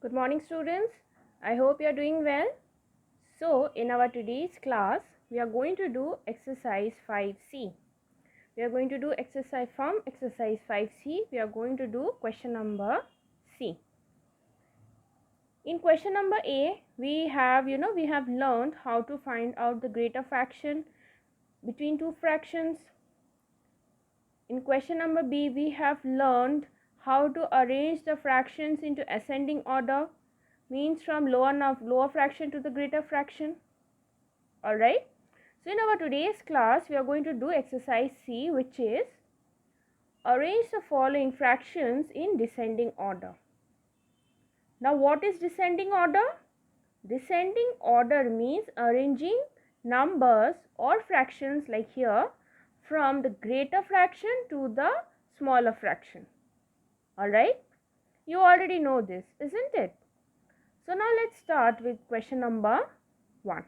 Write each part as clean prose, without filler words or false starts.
Good morning, students. I hope you are doing well. So, in our today's class, we are going to do exercise 5C. We are going to do exercise from exercise 5C. We are going to do question number C. In question number A, we have learned how to find out the greater fraction between two fractions. In question number B, we have learned how to arrange the fractions into ascending order, means from lower fraction to the greater fraction. Alright. So in our today's class, we are going to do exercise C, which is arrange the following fractions in descending order. Now what is descending order? Descending order means arranging numbers or fractions like here from the greater fraction to the smaller fraction. Alright. You already know this, isn't it? So now let's start with question number 1.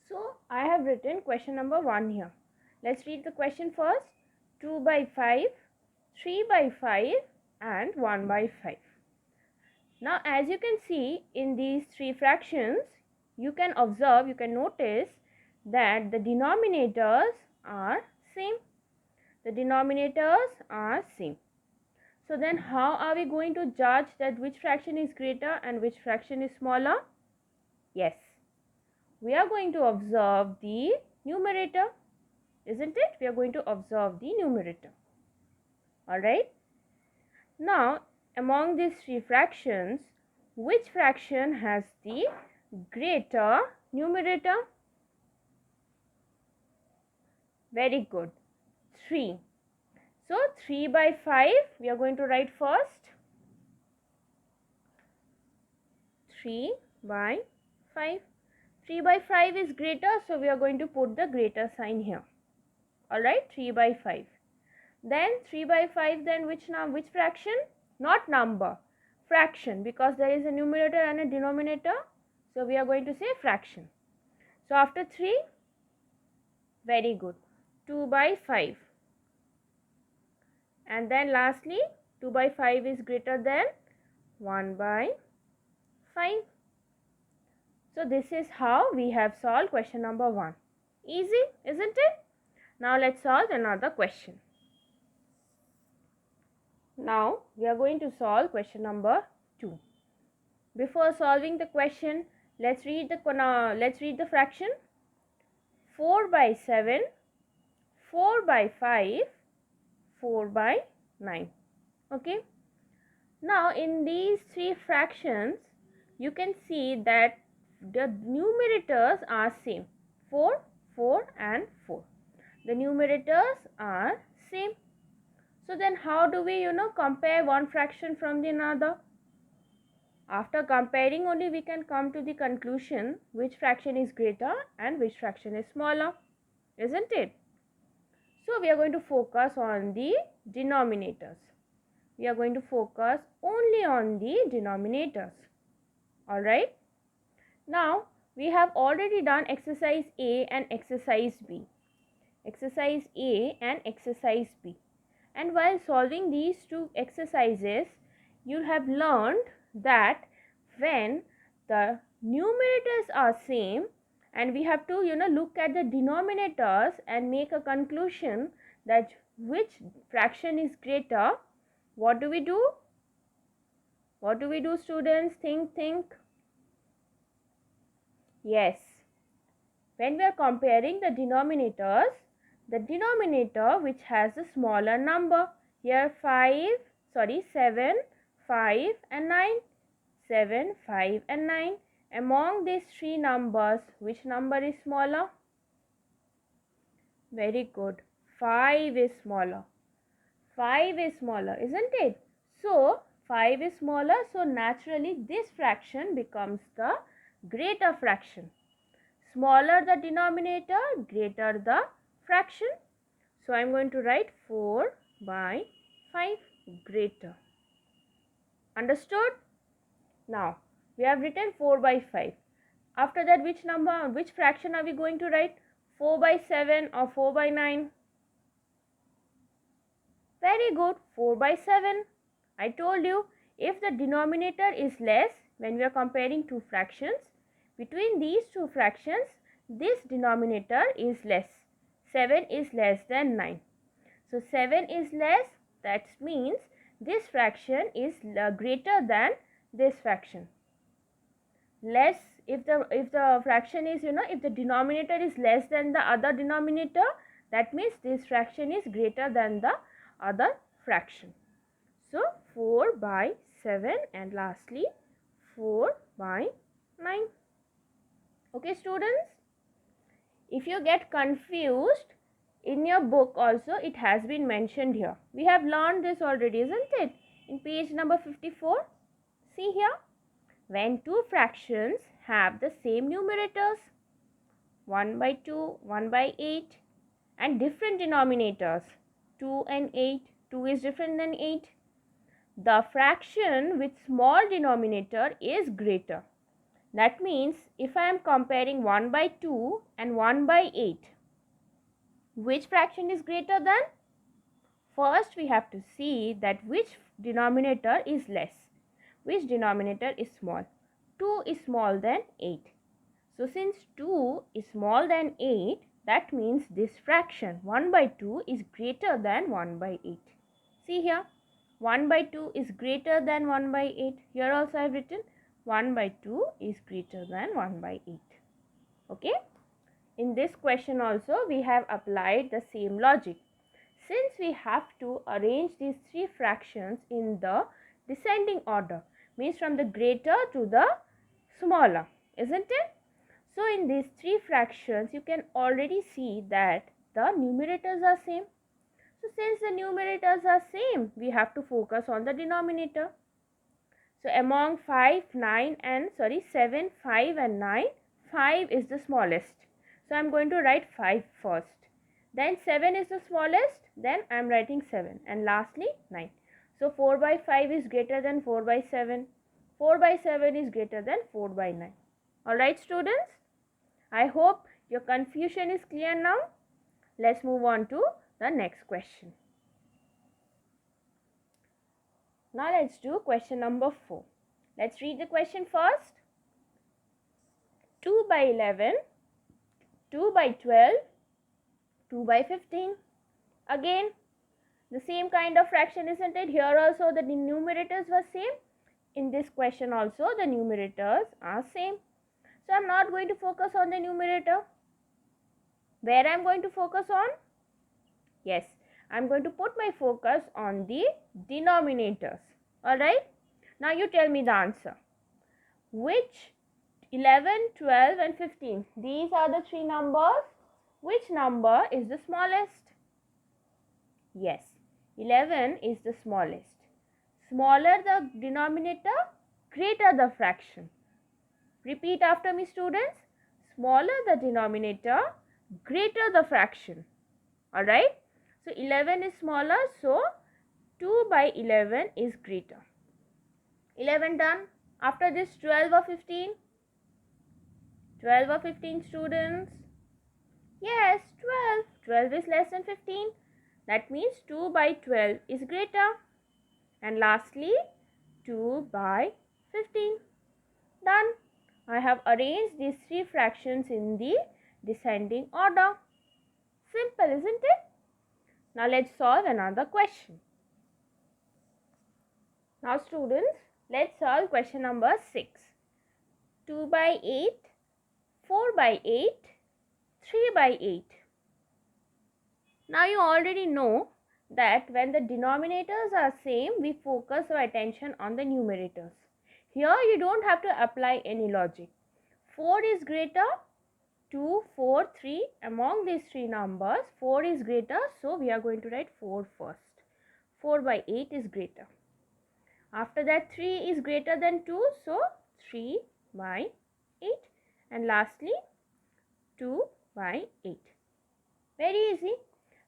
So I have written question number 1 here. Let's read the question first. 2 by 5, 3 by 5 and 1 by 5. Now as you can see in these three fractions, you can observe, you can notice that the denominators are same. The denominators are same. So then how are we going to judge that which fraction is greater and which fraction is smaller? Yes, we are going to observe the numerator, isn't it? We are going to observe the numerator. Alright. Now, among these three fractions, which fraction has the greater numerator? Very good. 3. So, 3 by 5, we are going to write first. 3 by 5. 3 by 5 is greater, so we are going to put the greater sign here. Alright, 3 by 5. Then 3 by 5, then which fraction? Not number, fraction, because there is a numerator and a denominator. So we are going to say fraction. So after 3, very good, 2 by 5. And then lastly, 2 by 5 is greater than 1 by 5. So this is how we have solved question number 1. Easy, isn't it? Now let's solve another question. Now we are going to solve question number 2. Before solving the question, let's read the fraction. 4 by 7, 4 by 5, 4 by 9. Okay. Now in these three fractions, you can see that the numerators are same. 4, 4 and 4. The numerators are same. So then how do we compare one fraction from the another? After comparing only we can come to the conclusion which fraction is greater and which fraction is smaller, isn't it? So we are going to focus on the denominators. We are going to focus only on the denominators. Alright. Now we have already done exercise A and exercise B. Exercise A and exercise B. And while solving these two exercises, you have learned that when the numerators are same and we have to look at the denominators and make a conclusion that which fraction is greater, what do we do? What do we do, students? Think. Yes, when we are comparing the denominators, the denominator which has a smaller number, here 7, 5 and 9, 7, 5 and 9. Among these three numbers, which number is smaller? Very good, 5 is smaller. 5 is smaller, isn't it? So 5 is smaller, so naturally this fraction becomes the greater fraction. Smaller the denominator, greater the fraction. So I am going to write 4 by 5, greater. Understood? Now we have written 4 by 5. After that, which fraction are we going to write? 4 by 7 or 4 by 9? Very good, 4 by 7. I told you, if the denominator is less when we are comparing two fractions, between these two fractions, this denominator is less. 7 is less than 9. So 7 is less, that means this fraction is greater than this fraction. Less, if the fraction is, if the denominator is less than the other denominator, that means this fraction is greater than the other fraction. So 4 by 7 and lastly 4 by 9. Okay students, if you get confused, in your book also it has been mentioned here. We have learned this already, isn't it? In page number 54. See here, when two fractions have the same numerators, 1 by 2, 1 by 8, and different denominators, 2 and 8, 2 is different than 8, the fraction with small denominator is greater. That means if I am comparing 1 by 2 and 1 by 8, which fraction is greater than? First we have to see that which denominator is less, which denominator is small. 2 is small than 8. So since 2 is small than 8, that means this fraction 1 by 2 is greater than 1 by 8. See here, 1 by 2 is greater than 1 by 8. Here also I have written 1 by 2 is greater than 1 by 8. Okay. In this question also we have applied the same logic. Since we have to arrange these three fractions in the descending order, means from the greater to the smaller, isn't it? So in these three fractions you can already see that the numerators are same. So since the numerators are same, we have to focus on the denominator. So among 7, 5 and 9, 5 is the smallest. So I am going to write 5 first. Then 7 is the smallest, then I am writing 7. And lastly 9. So 4 by 5 is greater than 4 by 7. 4 by 7 is greater than 4 by 9. Alright students, I hope your confusion is clear now. Let's move on to the next question. Now let's do question number 4. Let's read the question first. 2 by 11, 2 by 12, 2 by 15. Again, the same kind of fraction, isn't it? Here also the numerators were same. In this question also the numerators are same. So I am not going to focus on the numerator. Where I am going to focus on? Yes, I am going to put my focus on the denominators. Alright. Now you tell me the answer. Which 11, 12 and 15? These are the three numbers. Which number is the smallest? Yes, 11 is the smallest. Smaller the denominator, greater the fraction. Repeat after me students. Smaller the denominator, greater the fraction. Alright. So 11 is smaller, so 2 by 11 is greater. 11 done. After this 12 or 15? 12 or 15 students? Yes, 12. 12 is less than 15. That means 2 by 12 is greater. And lastly 2 by 15. Done. I have arranged these three fractions in the descending order. Simple, isn't it? Now let's solve another question. Now students, let's solve question number 6. 2 by 8, 4 by 8, 3 by 8. Now you already know that when the denominators are same, we focus our attention on the numerators. Here you don't have to apply any logic. 4 is greater, 2, 4, 3. Among these three numbers, 4 is greater, so we are going to write 4 first. 4 by 8 is greater. After that 3 is greater than 2, so 3 by 8. And lastly 2 by 8. Very easy.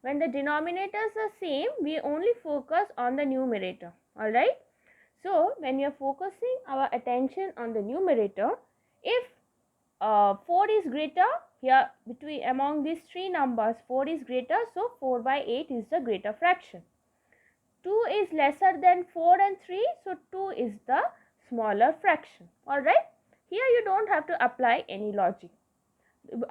When the denominators are same, we only focus on the numerator. Alright. So when we are focusing our attention on the numerator, if 4 is greater, here among these three numbers 4 is greater, so 4 by 8 is the greater fraction. 2 is lesser than 4 and 3, so 2 is the smaller fraction. Alright, here you don't have to apply any logic.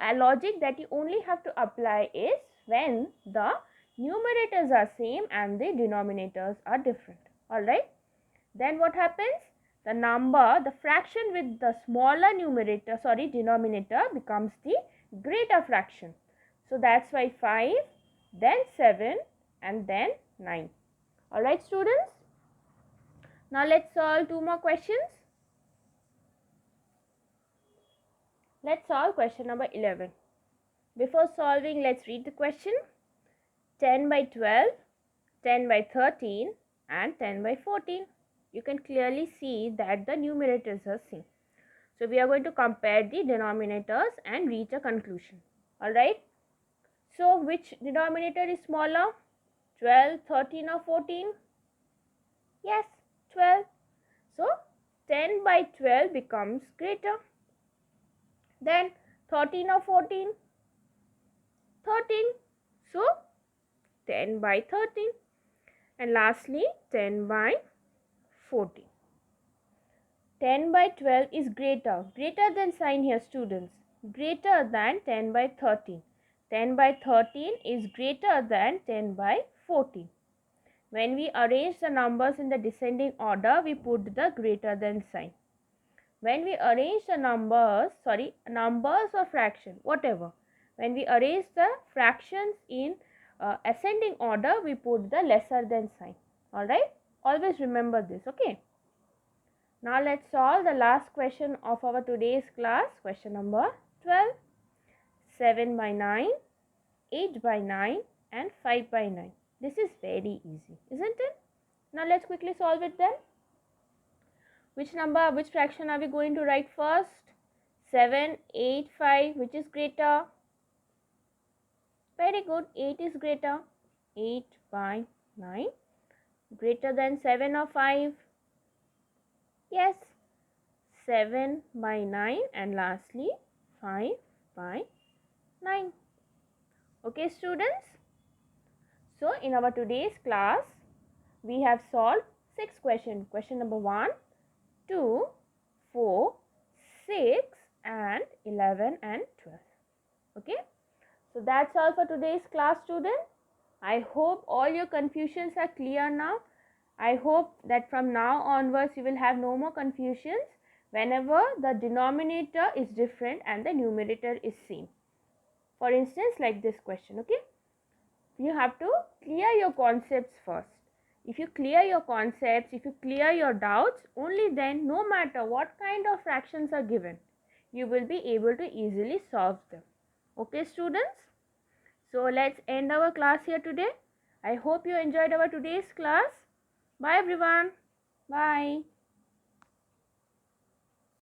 A logic that you only have to apply is when the numerators are same and the denominators are different. Alright, then what happens? The fraction with the smaller denominator becomes the greater fraction. So that's why 5, then 7 and then 9. Alright students, now let's solve 2 more questions. Let's solve question number 11. Before solving, let's read the question. 10 by 12, 10 by 13 and 10 by 14. You can clearly see that the numerators are same. So we are going to compare the denominators and reach a conclusion. Alright. So which denominator is smaller? 12, 13 or 14? Yes, 12. So 10 by 12 becomes greater. Then 13 or 14? 13. So 10 by 13. And lastly 10 by 14. 10 by 12 is greater. Greater than sign here students. Greater than 10 by 13. 10 by 13 is greater than 10 by 14. When we arrange the numbers in the descending order, we put the greater than sign. When we arrange the numbers or fraction, whatever. When we arrange the fractions in ascending order, we put the lesser than sign. Alright? Always remember this, okay? Now let's solve the last question of our today's class. Question number 12. 7 by 9, 8 by 9 and 5 by 9. This is very easy, isn't it? Now let's quickly solve it then. Which fraction are we going to write first? 7, 8, 5, which is greater? Very good, 8 is greater. 8 by 9. Greater than 7 or 5? Yes, 7 by 9 and lastly 5 by 9. Okay students, so in our today's class we have solved 6 questions. Question number 1, 2, 4, 6 and 11 and 12. Okay, so that's all for today's class students. I hope all your confusions are clear now. I hope that from now onwards you will have no more confusions whenever the denominator is different and the numerator is same. For instance, like this question, okay? You have to clear your concepts first. If you clear your concepts, if you clear your doubts, only then, no matter what kind of fractions are given, you will be able to easily solve them. Okay, students? So, let's end our class here today. I hope you enjoyed our today's class. Bye everyone. Bye.